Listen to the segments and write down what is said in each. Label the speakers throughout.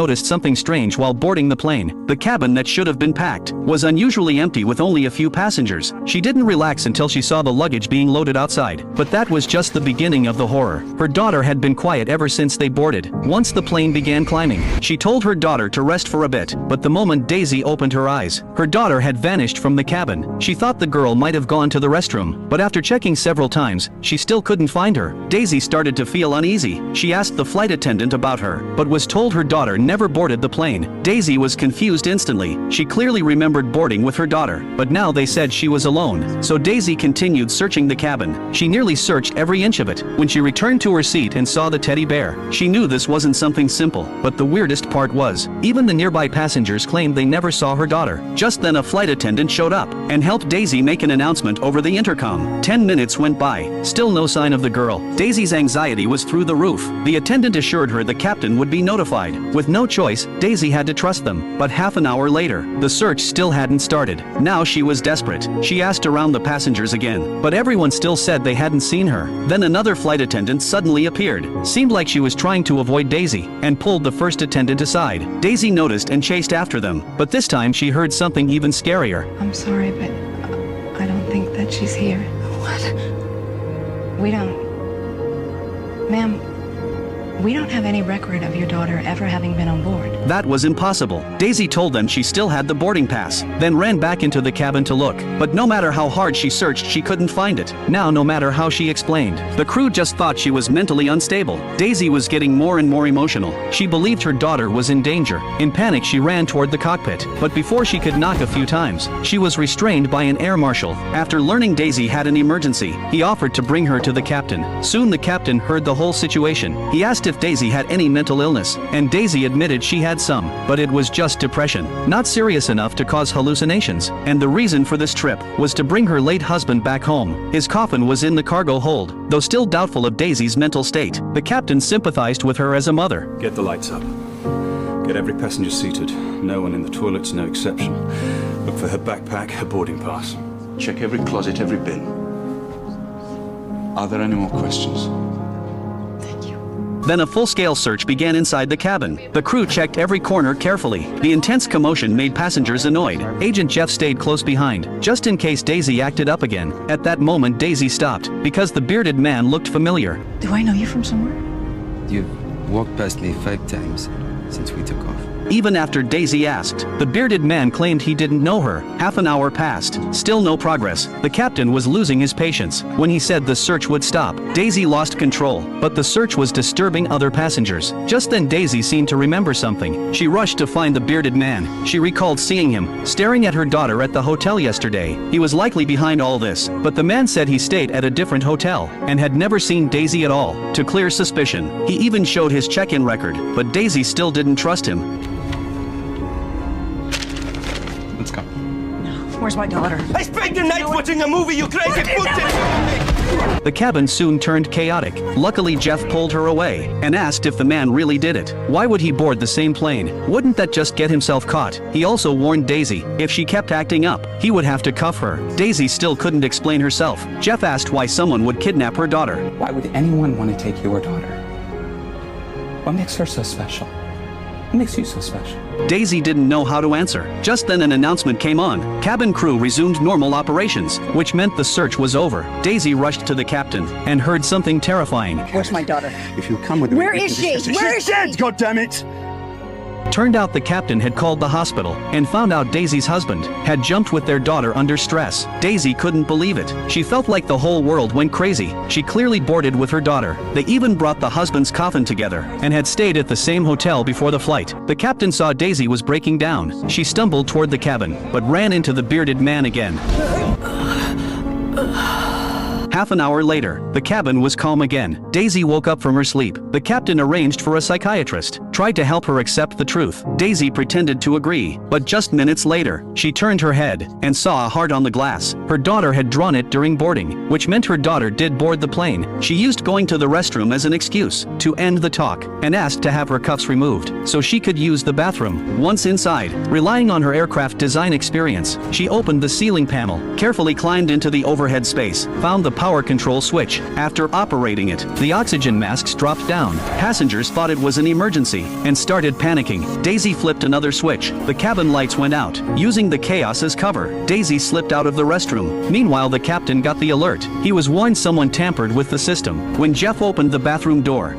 Speaker 1: noticed something strange while boarding the plane. The cabin that should have been packed was unusually empty with only a few passengers. She didn't relax until she saw the luggage being loaded outside. But that was just the beginning of the horror. Her daughter had been quiet ever since they boarded. Once the plane began climbing, she told her daughter to rest for a bit. But the moment Daisy opened her eyes, her daughter had vanished from the cabin. She thought the girl might have gone to the restroom, but after checking several times, she still couldn't find her. Daisy started to feel uneasy. She asked the flight attendant about her, but was told her daughter never boarded the plane. Daisy was confused instantly. She clearly remembered boarding with her daughter, but now they said she was alone. So Daisy continued searching the cabin. She nearly searched every inch of it. When she returned to her seat and saw the teddy bear, she knew this wasn't something simple. But the weirdest part was, even the nearby passengers claimed they never saw her daughter. Just then a flight attendant showed up and helped Daisy make an announcement over the intercom. 10 minutes went by, still no sign of the girl. Daisy's anxiety was through the roof. The attendant assured her the captain would be notified. With no choice, Daisy had to trust them. But half an hour later, the search still hadn't started. Now she was desperate. She asked around the passengers again, but everyone still said they hadn't seen her. Then another flight attendant suddenly appeared. Seemed like she was trying to avoid Daisy, and pulled the first attendant aside. Daisy noticed and chased after them, but this time she heard something even scarier.
Speaker 2: I'm sorry, but I don't think that she's here.
Speaker 3: What?
Speaker 2: We don't... Ma'am, we don't have any record of your daughter ever having been on board.
Speaker 1: That was impossible. Daisy told them she still had the boarding pass, then ran back into the cabin to look. But no matter how hard she searched, she couldn't find it. Now no matter how she explained, the crew just thought she was mentally unstable. Daisy was getting more and more emotional. She believed her daughter was in danger. In panic, she ran toward the cockpit. But before she could knock a few times, she was restrained by an air marshal. After learning Daisy had an emergency, he offered to bring her to the captain. Soon the captain heard the whole situation. He asked if Daisy had any mental illness, and Daisy admitted she had some, but it was just depression, not serious enough to cause hallucinations. And the reason for this trip was to bring her late husband back home. His coffin was in the cargo hold. Though still doubtful of Daisy's mental state, the captain sympathized with her as a mother.
Speaker 4: Get the lights up. Get every passenger seated. No one in the toilets, no exception. Look for her backpack, her boarding pass. Check every closet, every bin. Are there any more questions?
Speaker 1: Then a full-scale search began inside the cabin. The crew checked every corner carefully. The intense commotion made passengers annoyed. Agent Jeff stayed close behind, just in case Daisy acted up again. At that moment Daisy stopped, because the bearded man looked familiar.
Speaker 2: Do I know you from somewhere?
Speaker 3: You've walked past me 5 times since we took off.
Speaker 1: Even after Daisy asked, the bearded man claimed he didn't know her. Half an hour passed, still no progress. The captain was losing his patience. When he said the search would stop, Daisy lost control, but the search was disturbing other passengers. Just then Daisy seemed to remember something. She rushed to find the bearded man. She recalled seeing him, staring at her daughter at the hotel yesterday. He was likely behind all this, but the man said he stayed at a different hotel, and had never seen Daisy at all. To clear suspicion, he even showed his check-in record, but Daisy still didn't trust him.
Speaker 3: Let's go.
Speaker 2: Where's my daughter?
Speaker 5: I spent the night watching a movie, you crazy pussy!
Speaker 1: The cabin soon turned chaotic. Luckily Jeff pulled her away, and asked if the man really did it. Why would he board the same plane? Wouldn't that just get himself caught? He also warned Daisy, if she kept acting up, he would have to cuff her. Daisy still couldn't explain herself. Jeff asked why someone would kidnap her daughter.
Speaker 6: Why would anyone want to take your daughter? What makes her so special? What makes you so special?
Speaker 1: Daisy didn't know how to answer. Just then an announcement came on. Cabin crew resumed normal operations, which meant the search was over. Daisy rushed to the captain, and heard something terrifying.
Speaker 2: Where's my daughter?
Speaker 6: If you come with me...
Speaker 2: Where is she? Where is she?
Speaker 5: Dead, goddammit!
Speaker 1: Turned out the captain had called the hospital, and found out Daisy's husband had jumped with their daughter under stress. Daisy couldn't believe it. She felt like the whole world went crazy. She clearly boarded with her daughter. They even brought the husband's coffin together, and had stayed at the same hotel before the flight. The captain saw Daisy was breaking down. She stumbled toward the cabin, but ran into the bearded man again. Half an hour later, the cabin was calm again. Daisy woke up from her sleep. The captain arranged for a psychiatrist, tried to help her accept the truth. Daisy pretended to agree, but just minutes later, she turned her head, and saw a heart on the glass. Her daughter had drawn it during boarding, which meant her daughter did board the plane. She used going to the restroom as an excuse to end the talk, and asked to have her cuffs removed, so she could use the bathroom. Once inside, relying on her aircraft design experience, she opened the ceiling panel, carefully climbed into the overhead space, found the power control switch. After operating it, the oxygen masks dropped down. Passengers thought it was an emergency and started panicking. Daisy flipped another switch. The cabin lights went out. Using the chaos as cover, Daisy slipped out of the restroom. Meanwhile, the captain got the alert. He was warned someone tampered with the system. When Jeff opened the bathroom door,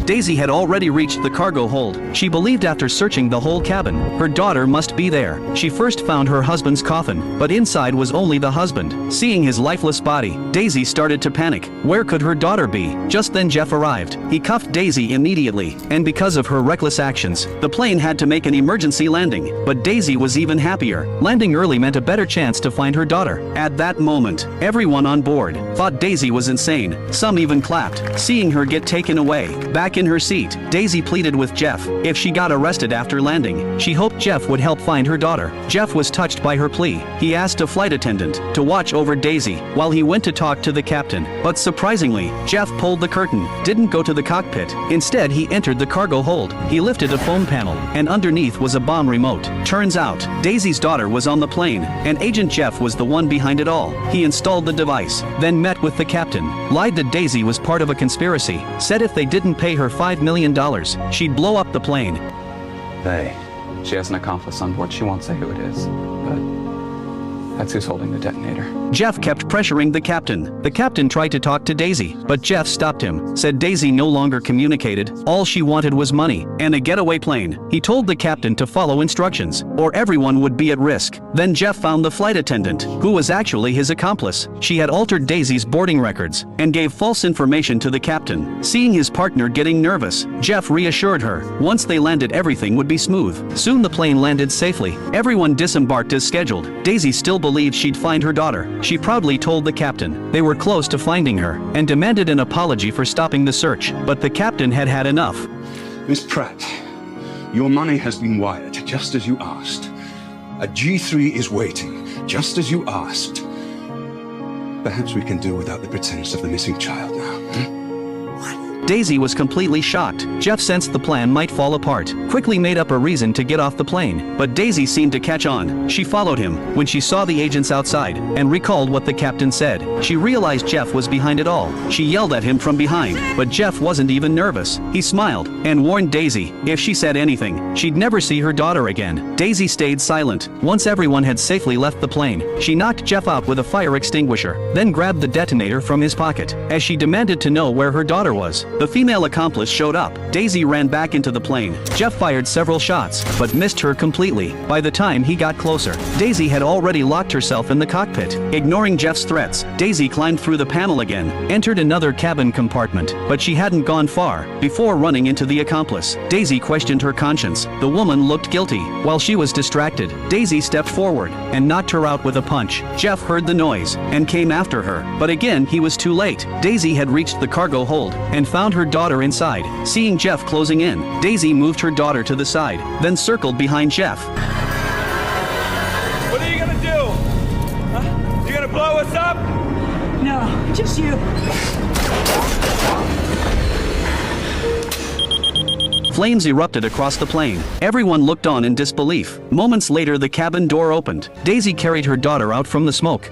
Speaker 1: Daisy had already reached the cargo hold. She believed after searching the whole cabin, her daughter must be there. She first found her husband's coffin, but inside was only the husband. Seeing his lifeless body, Daisy started to panic. Where could her daughter be? Just then Jeff arrived. He cuffed Daisy immediately, and because of her reckless actions, the plane had to make an emergency landing. But Daisy was even happier. Landing early meant a better chance to find her daughter. At that moment, everyone on board thought Daisy was insane. Some even clapped, seeing her get taken away. Back in her seat, Daisy pleaded with Jeff. If she got arrested after landing, she hoped Jeff would help find her daughter. Jeff was touched by her plea. He asked a flight attendant to watch over Daisy while he went to talk to the captain. But surprisingly, Jeff pulled the curtain, didn't go to the cockpit. Instead, he entered the cargo hold. He lifted a foam panel, and underneath was a bomb remote. Turns out, Daisy's daughter was on the plane, and Agent Jeff was the one behind it all. He installed the device, then met with the captain, lied that Daisy was part of a conspiracy, said if they didn't pay her $5 million, she'd blow up the plane.
Speaker 6: She has an accomplice on board. She won't say who it is, but that's who's holding the detonator.
Speaker 1: Jeff kept pressuring the captain. The captain tried to talk to Daisy, but Jeff stopped him, said Daisy no longer communicated. All she wanted was money and a getaway plane. He told the captain to follow instructions, or everyone would be at risk. Then Jeff found the flight attendant, who was actually his accomplice. She had altered Daisy's boarding records and gave false information to the captain. Seeing his partner getting nervous, Jeff reassured her. Once they landed, everything would be smooth. Soon the plane landed safely. Everyone disembarked as scheduled. Daisy still believed she'd find her daughter. She proudly told the captain they were close to finding her and demanded an apology for stopping the search. But the captain had had enough.
Speaker 4: Miss Pratt, your money has been wired, just as you asked. A G3 is waiting, just as you asked. Perhaps we can do without the pretense of the missing child now.
Speaker 1: Daisy was completely shocked. Jeff sensed the plan might fall apart, quickly made up a reason to get off the plane. But Daisy seemed to catch on. She followed him when she saw the agents outside and recalled what the captain said. She realized Jeff was behind it all. She yelled at him from behind, but Jeff wasn't even nervous. He smiled and warned Daisy if she said anything, she'd never see her daughter again. Daisy stayed silent. Once everyone had safely left the plane, she knocked Jeff out with a fire extinguisher, then grabbed the detonator from his pocket. As she demanded to know where her daughter was, the female accomplice showed up. Daisy ran back into the plane. Jeff fired several shots, but missed her completely. By the time he got closer, Daisy had already locked herself in the cockpit. Ignoring Jeff's threats, Daisy climbed through the panel again, entered another cabin compartment, but she hadn't gone far before running into the accomplice. Daisy questioned her conscience. The woman looked guilty. While she was distracted, Daisy stepped forward and knocked her out with a punch. Jeff heard the noise and came after her, but again he was too late. Daisy had reached the cargo hold and found her daughter inside. Seeing Jeff closing in, Daisy moved her daughter to the side, then circled behind Jeff.
Speaker 5: What are you gonna do? Huh? You gonna blow us up?
Speaker 7: No, just you.
Speaker 1: Flames erupted across the plane. Everyone looked on in disbelief. Moments later, the cabin door opened. Daisy carried her daughter out from the smoke.